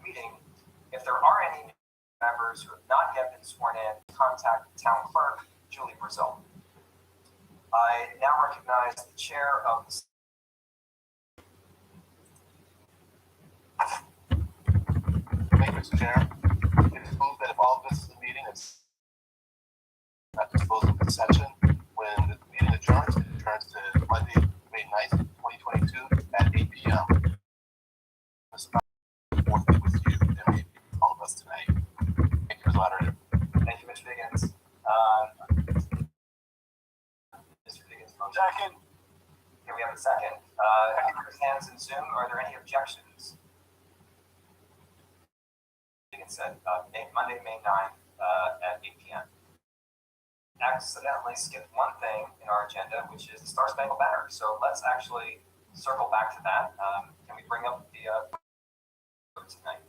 meeting. If there are any members who have not yet been sworn in, contact the town clerk, Julie Brazil. I now recognize the chair of the Thank you, Mr. Chair. It is moved that if all business of the meeting is not disposed of consent, when the meeting adjourns, it adjourns to Monday, May 9th, 2022 at 8 p.m. Mr. Fourth be with you and may all of us tonight. Thank you, Ms. Moderator. Thank you, Mr. Diggins. Mr. Diggins, motion. Second. Okay, we have a second. There's hands in Zoom. Are there any objections? Diggins said Monday, May 9th at 8 p.m. Accidentally skipped one thing in our agenda, which is the Star Spangled Banner. So let's actually circle back to that. Can we bring up the tonight?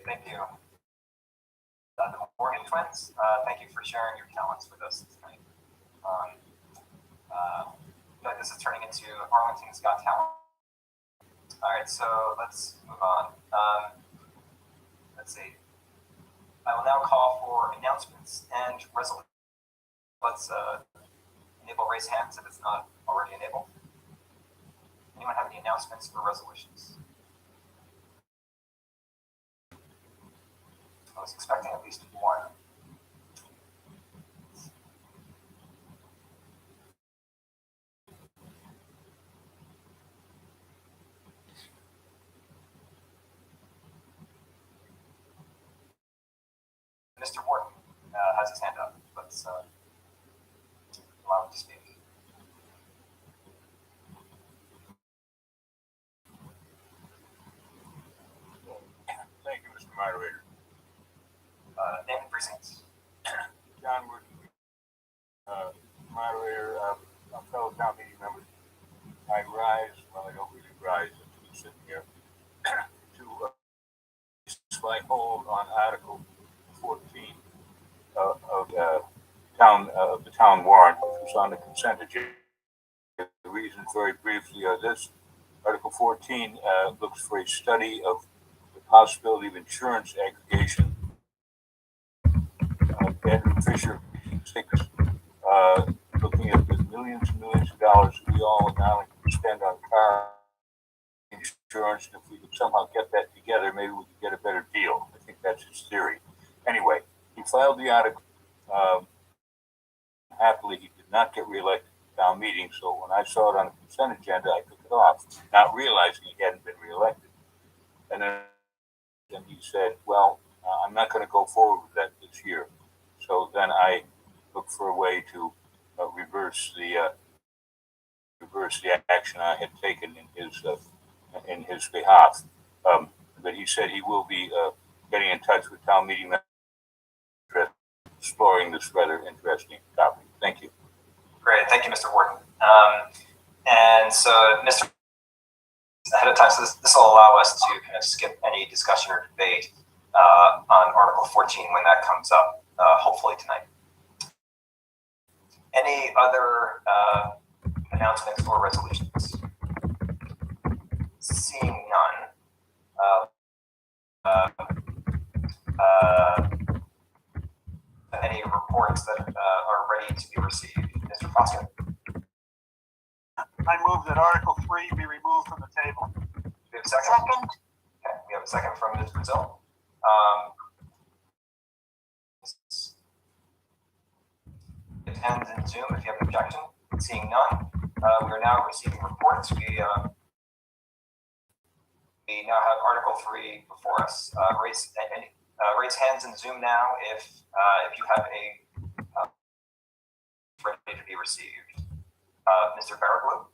Thank you. The Morgan twins, thank you for sharing your talents with us tonight. This is turning into Arlington's Got Talent. All right, so let's move on. Let's see. I will now call for announcements and resolutions. Let's enable raise hands if it's not already enabled. Anyone have any announcements or resolutions? I was expecting at least one. Mr. Wharton has his hand up. Let's allow him to speak. Thank you, Mr. Moderator. Name and precincts. John Wooden, moderator, fellow town meeting members. I rise, well, I don't really rise, I'm sitting here, to my hold on Article 14 of the town warrant, which was on the consent agenda. The reasons, very briefly, are this: Article 14 looks for a study of the possibility of insurance aggregation. Andrew Fisher, 6, looking at the millions and millions of dollars we all in Arlington spend on car insurance, and if we could somehow get that together, maybe we could get a better deal. I think that's his theory. Anyway, he filed the article. Happily, he did not get reelected at the town meeting, so when I saw it on the consent agenda, I took it off, not realizing he hadn't been reelected. And then he said, well, I'm not going to go forward with that this year. So then I looked for a way to reverse the action I had taken in his behalf. But he said he will be getting in touch with town meeting members, exploring this rather interesting topic. Thank you. Great, thank you, Mr. Wharton. And so, Mr. Ahead of time, so this will allow us to kind of skip any discussion or debate on Article 14 when that comes up, hopefully tonight. Any other announcements or resolutions? Seeing none, any reports that are ready to be received. Mr. Foskett. I move that Article 3 be removed from the table. Do we have a second? Second. Okay, we have a second from Ms. Brazil. Attend in Zoom if you have an objection. Seeing none, we are now receiving reports. We now have Article 3 before us. Raise hands in Zoom now if you have a ready to be received. Mr. Baraglu.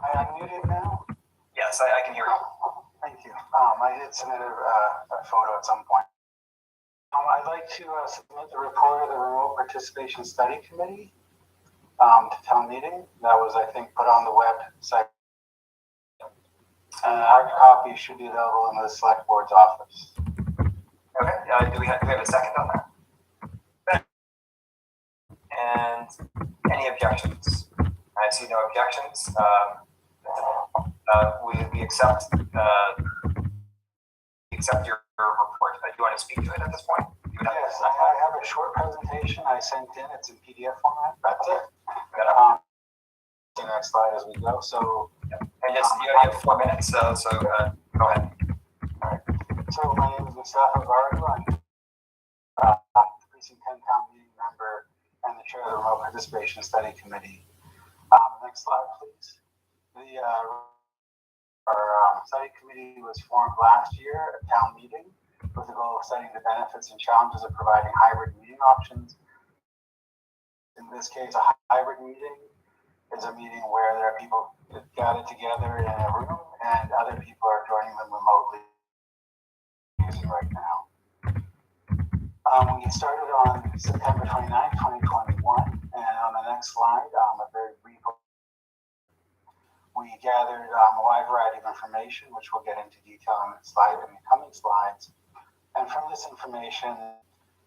I unmuted now? Yes, I can hear you. Thank you. I did submit a photo at some point. I'd like to submit the report of the Remote Participation Study Committee to town meeting. That was, I think, put on the website. And a hard copy should be available in the select board's office. Okay, do we have a second on that? And any objections? I see no objections. We accept your report. Do you want to speak to it at this point? Yes, I have a short presentation I sent in. It's in PDF format. That's it. The next slide as we go. So, and just you have 4 minutes. So go ahead. All right. So my name is Mustafa Varga. I'm the Precinct 10 Town Meeting member and the chair of the Remote Participation Study Committee. Next slide, please. Our study committee was formed last year at town meeting with the goal of studying the benefits and challenges of providing hybrid meeting options. In this case, a hybrid meeting is a meeting where there are people gathered together in a room and other people are joining them remotely using right now. We started on September 29, 2021, and on the next slide, a very brief. We gathered a wide variety of information, which we'll get into detail in the coming slides. And from this information,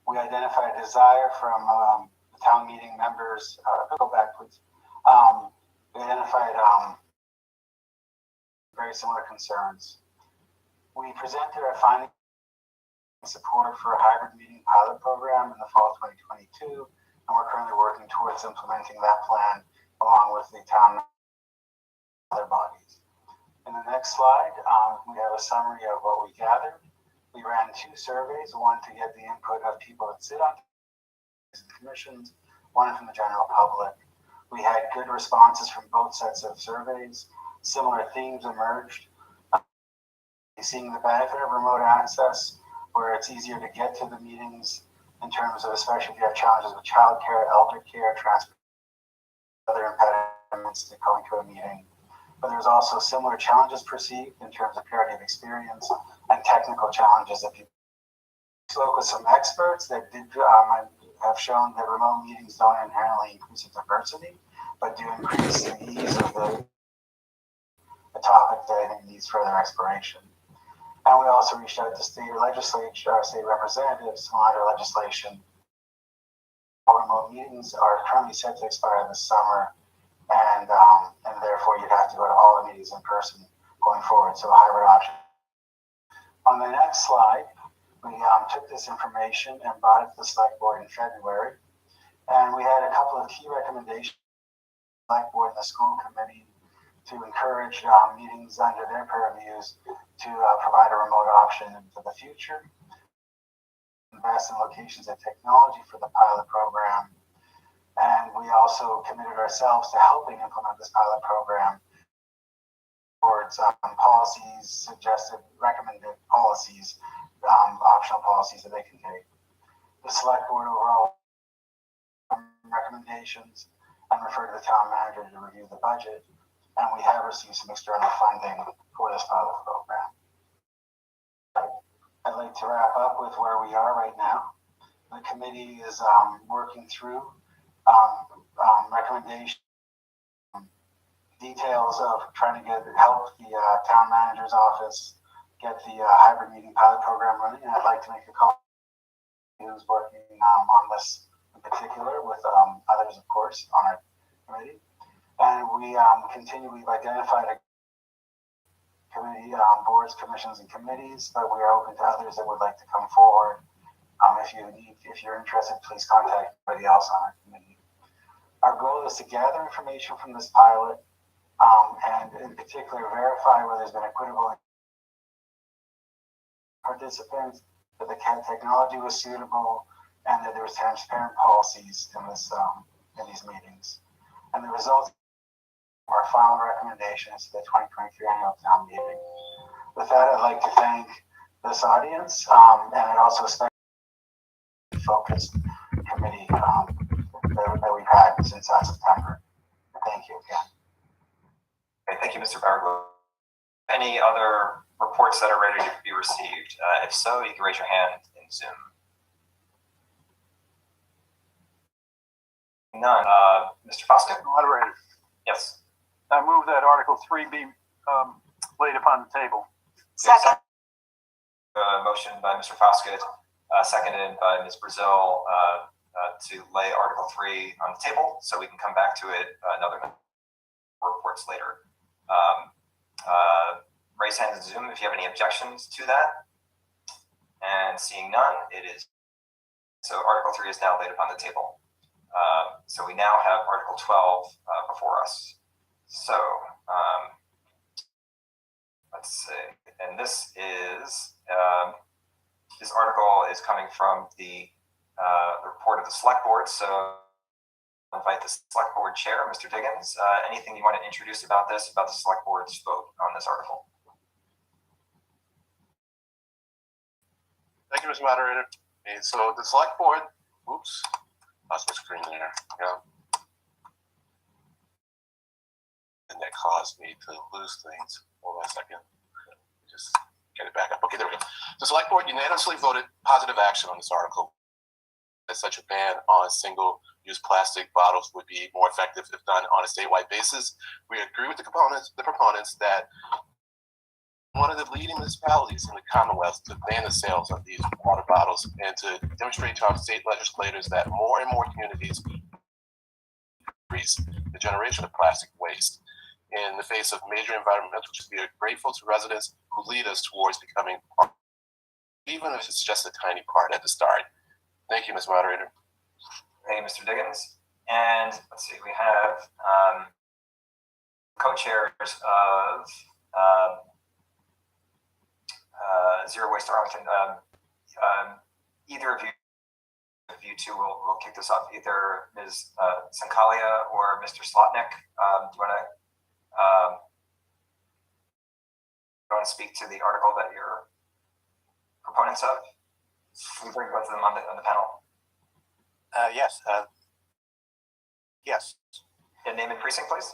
we identified a desire from the town meeting members. Go back, please. We identified very similar concerns. We presented our findings support for a hybrid meeting pilot program in the fall of 2022, and we're currently working towards implementing that plan along with the town other bodies. In the next slide, we have a summary of what we gathered. We ran 2 surveys, one to get the input of people that sit on commissions, one from the general public. We had good responses from both sets of surveys. Similar themes emerged. Seeing the benefit of remote access, where it's easier to get to the meetings in terms of, especially if you have challenges with childcare, elder care, transport, other impediments to going to a meeting. But there's also similar challenges perceived in terms of parity of experience and technical challenges that people spoke with some experts that did have shown that remote meetings don't inherently increase the diversity, but do increase the ease of the topic that I think needs further exploration. And we also reached out to state legislature, state representatives who under legislation. Remote meetings are currently set to expire this summer, and therefore you'd have to go to all the meetings in person going forward, so a hybrid option. On the next slide, we took this information and brought it to the select board in February, and we had a couple of key recommendations from the select board and the school committee to encourage meetings under their purviews to provide a remote option for the future, invest in locations and technology for the pilot program, and we also committed ourselves to helping implement this pilot program towards policies, suggested, recommended policies, optional policies that they can take. The select board overall recommendations and refer to the town manager to review the budget, and we have received some external funding for this pilot program. I'd like to wrap up with where we are right now. The committee is working through recommendations, details of trying to help the town manager's office get the hybrid meeting pilot program running. And I'd like to make a call to who's working on this in particular with others, of course, on our committee. And we've identified a committee, boards, commissions, and committees, but we are open to others that would like to come forward. If you're interested, please contact anybody else on our committee. Our goal is to gather information from this pilot, and in particular verify whether there's been equitable participants, that the technology was suitable, and that there was transparent policies in these meetings. And the results of our final recommendations to the 2023 annual town meeting. With that, I'd like to thank this audience, and I'd also especially focused committee that we've had since September. Thank you again. Okay, thank you, Mr. Baraglo. Any other reports that are ready to be received? If so, you can raise your hand in Zoom. None. Mr. Foskett? Moderator, Yes. I move that Article 3 be laid upon the table. Second. Motion by Mr. Foskett, seconded by Ms. Brazil, to lay Article 3 on the table so we can come back to it another reports later. Raise hands in Zoom if you have any objections to that. And seeing none, it is. So Article 3 is now laid upon the table. So we now have Article 12 before us. So let's see. And this article is coming from the report of the select board. So I'll invite the select board chair, Mr. Diggins. Anything you want to introduce about the select board's vote on this article? Thank you, Mr. Moderator. And so the select board, oops, lost my screen there. Yeah. And that caused me to lose things. Hold on a second. Just get it back up. Okay, there we go. The select board unanimously voted positive action on this article. That such a ban on single-use plastic bottles would be more effective if done on a statewide basis. We agree with the proponents that one of the leading municipalities in the Commonwealth to ban the sales of these water bottles and to demonstrate to our state legislators that more and more communities increase the generation of plastic waste. In the face of major environmental issues, we are grateful to residents who lead us towards becoming part, even if it's just a tiny part at the start. Thank you, Ms. Moderator. Thank you, Mr. Diggins. And let's see, we have co-chairs of Zero Waste Arlington. Either of you two will kick this off. Either Ms. Sankalia or Mr. Slotnick. Do you want to speak to the article that you're proponents of? Can we bring both of them on the panel? Yes. Yes. And name and precinct, please.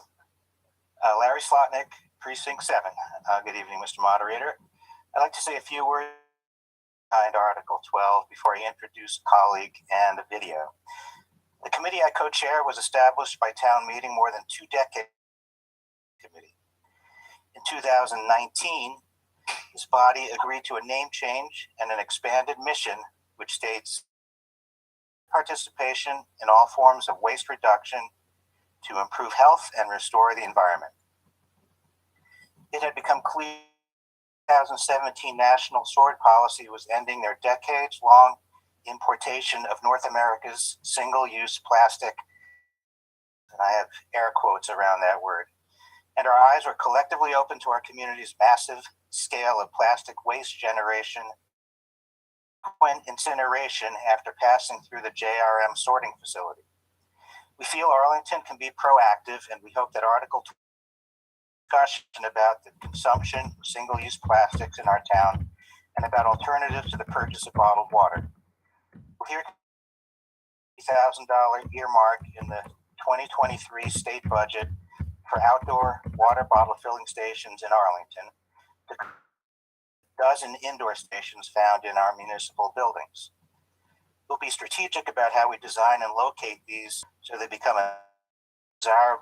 Larry Slotnick, Precinct 7. Good evening, Mr. Moderator. I'd like to say a few words behind Article 12 before I introduce a colleague and a video. The committee I co-chair was established by town meeting more than 2 decades. Committee. In 2019, this body agreed to a name change and an expanded mission, which states participation in all forms of waste reduction to improve health and restore the environment. It had become clear 2017 National Sword Policy was ending their decades-long importation of North America's single-use plastic, and I have air quotes around that word, and our eyes were collectively open to our community's massive scale of plastic waste generation when incineration after passing through the JRM sorting facility. We feel Arlington can be proactive, and we hope that Article 2 discussion about the consumption of single-use plastics in our town and about alternatives to the purchase of bottled water. We'll hear $1,000 earmark in the 2023 state budget for outdoor water bottle filling stations in Arlington, the dozen indoor stations found in our municipal buildings. We'll be strategic about how we design and locate these so they become a desirable